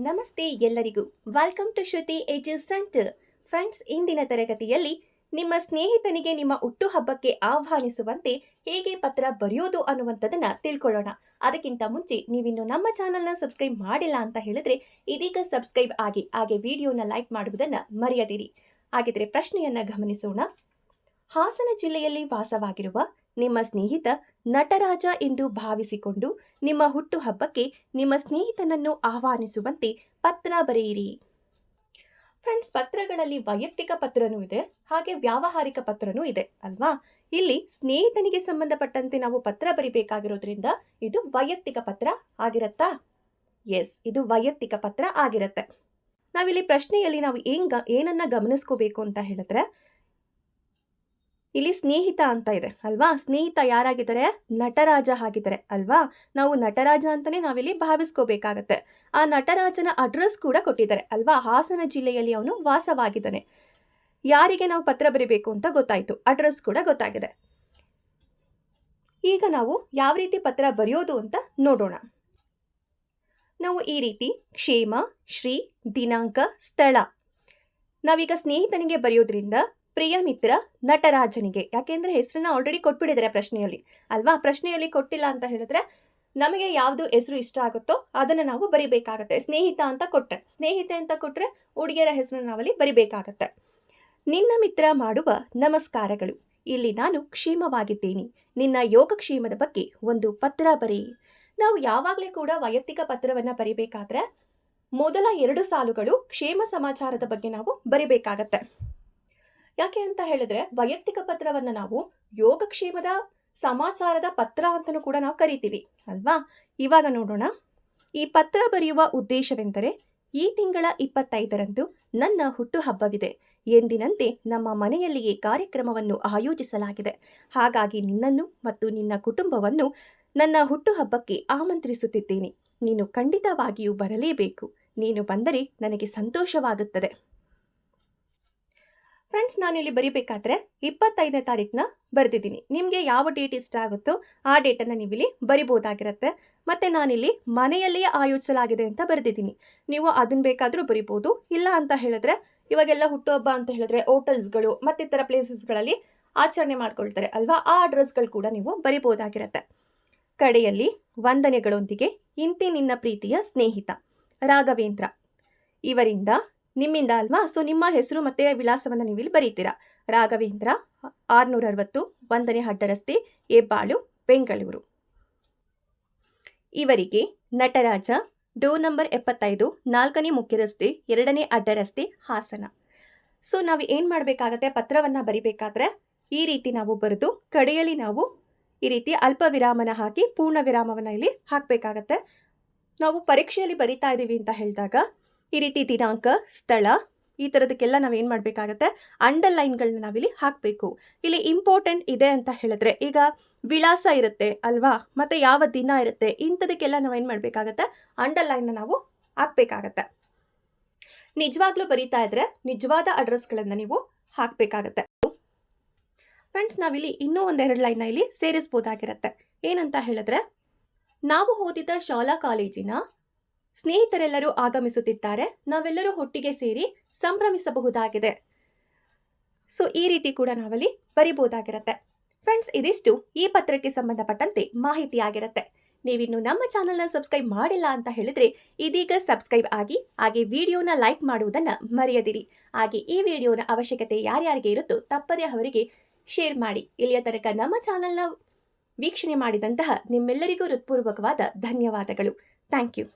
ನಮಸ್ತೆ ಎಲ್ಲರಿಗೂ. Welcome to Shruti edu centre. Friends, ಇಂದಿನ ತರಗತಿಯಲ್ಲಿ ನಿಮ್ಮ ಸ್ನೇಹಿತನಿಗೆ ನಿಮ್ಮ ಹುಟ್ಟುಹಬ್ಬಕ್ಕೆ ಆಹ್ವಾನಿಸುವಂತೆ ಹೇಗೆ ಪತ್ರ ಬರೆಯೋದು ಅನ್ನುವಂಥದ್ದನ್ನ ತಿಳ್ಕೊಳ್ಳೋಣ. ಅದಕ್ಕಿಂತ ಮುಂಚೆ ನೀವಿನ್ನು ನಮ್ಮ ಚಾನಲ್ನ ಸಬ್ಸ್ಕ್ರೈಬ್ ಮಾಡಿಲ್ಲ ಅಂತ ಹೇಳಿದ್ರೆ ಇದೀಗ ಸಬ್ಸ್ಕ್ರೈಬ್ ಆಗಿ, ಹಾಗೆ ವಿಡಿಯೋನ ಲೈಕ್ ಮಾಡುವುದನ್ನು ಮರೆಯದಿರಿ. ಹಾಗಿದ್ರೆ ಪ್ರಶ್ನೆಯನ್ನ ಗಮನಿಸೋಣ. ಹಾಸನ ಜಿಲ್ಲೆಯಲ್ಲಿ ವಾಸವಾಗಿರುವ ನಿಮ್ಮ ಸ್ನೇಹಿತ ನಟರಾಜ ಎಂದು ಭಾವಿಸಿಕೊಂಡು ನಿಮ್ಮ ಹುಟ್ಟುಹಬ್ಬಕ್ಕೆ ನಿಮ್ಮ ಸ್ನೇಹಿತನನ್ನು ಆಹ್ವಾನಿಸುವಂತೆ ಪತ್ರ ಬರೆಯಿರಿ. ಫ್ರೆಂಡ್ಸ್, ಪತ್ರಗಳಲ್ಲಿ ವೈಯಕ್ತಿಕ ಪತ್ರನೂ ಇದೆ, ಹಾಗೆ ವ್ಯಾವಹಾರಿಕ ಪತ್ರನೂ ಇದೆ ಅಲ್ವಾ. ಇಲ್ಲಿ ಸ್ನೇಹಿತನಿಗೆ ಸಂಬಂಧಪಟ್ಟಂತೆ ನಾವು ಪತ್ರ ಬರಿಬೇಕಾಗಿರೋದ್ರಿಂದ ಇದು ವೈಯಕ್ತಿಕ ಪತ್ರ ಆಗಿರತ್ತಾ? ಎಸ್, ಇದು ವೈಯಕ್ತಿಕ ಪತ್ರ ಆಗಿರತ್ತೆ. ನಾವಿಲ್ಲಿ ಪ್ರಶ್ನೆಯಲ್ಲಿ ನಾವು ಏನನ್ನ ಗಮನಿಸ್ಕೋಬೇಕು ಅಂತ ಹೇಳಿದ್ರೆ, ಇಲ್ಲಿ ಸ್ನೇಹಿತ ಅಂತ ಇದೆ ಅಲ್ವಾ. ಸ್ನೇಹಿತ ಯಾರಾಗಿದ್ದಾರೆ? ನಟರಾಜ ಆಗಿದ್ದಾರೆ ಅಲ್ವಾ. ನಾವು ನಟರಾಜ ಅಂತಾನೆ ನಾವಿಲ್ಲಿ ಭಾವಿಸ್ಕೋಬೇಕಾಗತ್ತೆ. ಆ ನಟರಾಜನ ಅಡ್ರೆಸ್ ಕೂಡ ಕೊಟ್ಟಿದ್ದಾರೆ ಅಲ್ವಾ. ಹಾಸನ ಜಿಲ್ಲೆಯಲ್ಲಿ ಅವನು ವಾಸವಾಗಿದ್ದಾನೆ. ಯಾರಿಗೆ ನಾವು ಪತ್ರ ಬರೀಬೇಕು ಅಂತ ಗೊತ್ತಾಯ್ತು, ಅಡ್ರೆಸ್ ಕೂಡ ಗೊತ್ತಾಗಿದೆ. ಈಗ ನಾವು ಯಾವ ರೀತಿ ಪತ್ರ ಬರೆಯೋದು ಅಂತ ನೋಡೋಣ. ನಾವು ಈ ರೀತಿ ಕ್ಷೇಮ, ಶ್ರೀ, ದಿನಾಂಕ, ಸ್ಥಳ. ನಾವೀಗ ಸ್ನೇಹಿತನಿಗೆ ಬರೆಯೋದ್ರಿಂದ ಪ್ರಿಯ ಮಿತ್ರ ನಟರಾಜನಿಗೆ, ಯಾಕೆಂದ್ರೆ ಹೆಸರನ್ನ ಆಲ್ರೆಡಿ ಕೊಟ್ಬಿಟ್ಟಿದ್ದಾರೆ ಪ್ರಶ್ನೆಯಲ್ಲಿ ಅಲ್ವಾ. ಪ್ರಶ್ನೆಯಲ್ಲಿ ಕೊಟ್ಟಿಲ್ಲ ಅಂತ ಹೇಳಿದ್ರೆ ನಮಗೆ ಯಾವುದು ಹೆಸರು ಇಷ್ಟ ಆಗುತ್ತೋ ಅದನ್ನು ನಾವು ಬರಿಬೇಕಾಗತ್ತೆ. ಸ್ನೇಹಿತ ಅಂತ ಕೊಟ್ರೆ ಹುಡುಗಿಯರ ಹೆಸರನ್ನ ನಾವಲ್ಲಿ ಬರಿಬೇಕಾಗತ್ತೆ. ನಿನ್ನ ಮಿತ್ರ ಮಾಡುವ ನಮಸ್ಕಾರಗಳು. ಇಲ್ಲಿ ನಾನು ಕ್ಷೇಮವಾಗಿದ್ದೇನೆ. ನಿನ್ನ ಯೋಗಕ್ಷೇಮದ ಬಗ್ಗೆ ಒಂದು ಪತ್ರ ಬರೆಯಿ. ನಾವು ಯಾವಾಗಲೇ ಕೂಡ ವೈಯಕ್ತಿಕ ಪತ್ರವನ್ನ ಬರಿಬೇಕಾದ್ರೆ ಮೊದಲ 2 ಸಾಲುಗಳು ಕ್ಷೇಮ ಸಮಾಚಾರದ ಬಗ್ಗೆ ನಾವು ಬರಿಬೇಕಾಗತ್ತೆ. ಯಾಕೆ ಅಂತ ಹೇಳಿದ್ರೆ ವೈಯಕ್ತಿಕ ಪತ್ರವನ್ನ ನಾವು ಯೋಗಕ್ಷೇಮದ ಸಮಾಚಾರದ ಪತ್ರ ಅಂತಲೂ ಕೂಡ ನಾವು ಕರಿತೀವಿ ಅಲ್ವಾ. ಇವಾಗ ನೋಡೋಣ. ಈ ಪತ್ರ ಬರೆಯುವ ಉದ್ದೇಶವೆಂದರೆ, ಈ ತಿಂಗಳ 25ರಂದು ನನ್ನ ಹುಟ್ಟುಹಬ್ಬವಿದೆ. ಎಂದಿನಂತೆ ನಮ್ಮ ಮನೆಯಲ್ಲಿಯೇ ಕಾರ್ಯಕ್ರಮವನ್ನು ಆಯೋಜಿಸಲಾಗಿದೆ. ಹಾಗಾಗಿ ನಿನ್ನನ್ನು ಮತ್ತು ನಿನ್ನ ಕುಟುಂಬವನ್ನು ನನ್ನ ಹುಟ್ಟುಹಬ್ಬಕ್ಕೆ ಆಮಂತ್ರಿಸುತ್ತಿದ್ದೇನೆ. ನೀನು ಖಂಡಿತವಾಗಿಯೂ ಬರಲೇಬೇಕು. ನೀನು ಬಂದರೆ ನನಗೆ ಸಂತೋಷವಾಗುತ್ತದೆ. ಫ್ರೆಂಡ್ಸ್, ನಾನಿಲ್ಲಿ ಬರಿಬೇಕಾದ್ರೆ 25ನೇ ತಾರೀಕನ್ನ ಬರೆದಿದ್ದೀನಿ. ನಿಮಗೆ ಯಾವ ಡೇಟ್ ಇಷ್ಟ ಆಗುತ್ತೋ ಆ ಡೇಟನ್ನು ನೀವಿಲ್ಲಿ ಬರಿಬೋದಾಗಿರುತ್ತೆ. ಮತ್ತು ನಾನಿಲ್ಲಿ ಮನೆಯಲ್ಲಿಯೇ ಆಯೋಜಿಸಲಾಗಿದೆ ಅಂತ ಬರೆದಿದ್ದೀನಿ. ನೀವು ಅದನ್ನು ಬೇಕಾದರೂ ಬರಿಬೋದು. ಇಲ್ಲ ಅಂತ ಹೇಳಿದ್ರೆ ಇವಾಗೆಲ್ಲ ಹುಟ್ಟುಹಬ್ಬ ಅಂತ ಹೇಳಿದ್ರೆ ಹೋಟೆಲ್ಸ್ಗಳು ಮತ್ತಿತರ ಪ್ಲೇಸಸ್ಗಳಲ್ಲಿ ಆಚರಣೆ ಮಾಡ್ಕೊಳ್ತಾರೆ ಅಲ್ವಾ. ಆ ಅಡ್ರೆಸ್ಗಳು ಕೂಡ ನೀವು ಬರಿಬೋದಾಗಿರುತ್ತೆ. ಕಡೆಯಲ್ಲಿ ವಂದನೆಗಳೊಂದಿಗೆ ಇಂತಿ ನಿನ್ನ ಪ್ರೀತಿಯ ಸ್ನೇಹಿತ ರಾಘವೇಂದ್ರ. ಇವರಿಂದ ನಿಮ್ಮಿಂದ ಅಲ್ವಾ. ಸೊ ನಿಮ್ಮ ಹೆಸರು ಮತ್ತು ವಿಳಾಸವನ್ನು ನೀವು ಇಲ್ಲಿ ಬರೀತೀರಾ. ರಾಘವೇಂದ್ರ 660 1ನೇ ಅಡ್ಡ ರಸ್ತೆ, ಹೆಬ್ಬಾಳು, ಬೆಂಗಳೂರು. ಇವರಿಗೆ ನಟರಾಜ, ಡೋರ್ ನಂಬರ್ 75, 4ನೇ ಮುಖ್ಯ ರಸ್ತೆ, 2ನೇ ಅಡ್ಡ ರಸ್ತೆ, ಹಾಸನ. ಸೊ ನಾವು ಏನು ಮಾಡಬೇಕಾಗತ್ತೆ, ಪತ್ರವನ್ನು ಬರಿಬೇಕಾದ್ರೆ ಈ ರೀತಿ ನಾವು ಬರೆದು ಕಡೆಯಲ್ಲಿ ನಾವು ಈ ರೀತಿ ಅಲ್ಪ ವಿರಾಮನ ಹಾಕಿ ಪೂರ್ಣ ವಿರಾಮವನ್ನು ಇಲ್ಲಿ ಹಾಕಬೇಕಾಗತ್ತೆ. ನಾವು ಪರೀಕ್ಷೆಯಲ್ಲಿ ಬರಿತಾ ಇದ್ದೀವಿ ಅಂತ ಹೇಳಿದಾಗ ಈ ರೀತಿ ದಿನಾಂಕ, ಸ್ಥಳ, ಈ ಥರದಕ್ಕೆಲ್ಲ ನಾವೇನು ಮಾಡಬೇಕಾಗತ್ತೆ, ಅಂಡರ್ಲೈನ್ಗಳನ್ನ ನಾವಿಲ್ಲಿ ಹಾಕಬೇಕು. ಇಲ್ಲಿ ಇಂಪಾರ್ಟೆಂಟ್ ಇದೆ ಅಂತ ಹೇಳಿದ್ರೆ ಈಗ ವಿಳಾಸ ಇರುತ್ತೆ ಅಲ್ವಾ, ಮತ್ತು ಯಾವ ದಿನ ಇರುತ್ತೆ, ಇಂಥದಕ್ಕೆಲ್ಲ ನಾವೇನು ಮಾಡಬೇಕಾಗತ್ತೆ, ಅಂಡರ್ಲೈನ್ನ ನಾವು ಹಾಕಬೇಕಾಗತ್ತೆ. ನಿಜವಾಗ್ಲೂ ಬರಿತಾ ಇದ್ರೆ ನಿಜವಾದ ಅಡ್ರೆಸ್ಗಳನ್ನು ನೀವು ಹಾಕಬೇಕಾಗತ್ತೆ. ಫ್ರೆಂಡ್ಸ್, ನಾವಿಲ್ಲಿ ಇನ್ನೂ 1-2 ಲೈನ್ನ ಇಲ್ಲಿ ಸೇರಿಸ್ಬೋದಾಗಿರುತ್ತೆ. ಏನಂತ ಹೇಳಿದ್ರೆ, ನಾವು ಓದಿದ ಶಾಲಾ ಕಾಲೇಜಿನ ಸ್ನೇಹಿತರೆಲ್ಲರೂ ಆಗಮಿಸುತ್ತಿದ್ದಾರೆ. ನಾವೆಲ್ಲರೂ ಒಟ್ಟಿಗೆ ಸೇರಿ ಸಂಭ್ರಮಿಸಬಹುದಾಗಿದೆ. ಸೊ ಈ ರೀತಿ ಕೂಡ ನಾವಲ್ಲಿ ಬರಿಬೋದಾಗಿರುತ್ತೆ. ಫ್ರೆಂಡ್ಸ್, ಇದಿಷ್ಟು ಈ ಪತ್ರಕ್ಕೆ ಸಂಬಂಧಪಟ್ಟಂತೆ ಮಾಹಿತಿ ಆಗಿರುತ್ತೆ. ನೀವಿನ್ನು ನಮ್ಮ ಚಾನಲ್ನ ಸಬ್ಸ್ಕ್ರೈಬ್ ಮಾಡಿಲ್ಲ ಅಂತ ಹೇಳಿದ್ರೆ ಇದೀಗ ಸಬ್ಸ್ಕ್ರೈಬ್ ಆಗಿ, ಹಾಗೆ ವಿಡಿಯೋನ ಲೈಕ್ ಮಾಡುವುದನ್ನು ಮರೆಯದಿರಿ. ಹಾಗೆ ಈ ವಿಡಿಯೋನ ಅವಶ್ಯಕತೆ ಯಾರ್ಯಾರಿಗೆ ಇರುತ್ತೋ ತಪ್ಪದೇ ಅವರಿಗೆ ಶೇರ್ ಮಾಡಿ. ಇಲ್ಲಿಯ ತನಕ ನಮ್ಮ ಚಾನಲ್ನ ವೀಕ್ಷಣೆ ಮಾಡಿದಂತಹ ನಿಮ್ಮೆಲ್ಲರಿಗೂ ಹೃತ್ಪೂರ್ವಕವಾದ ಧನ್ಯವಾದಗಳು. Thank you.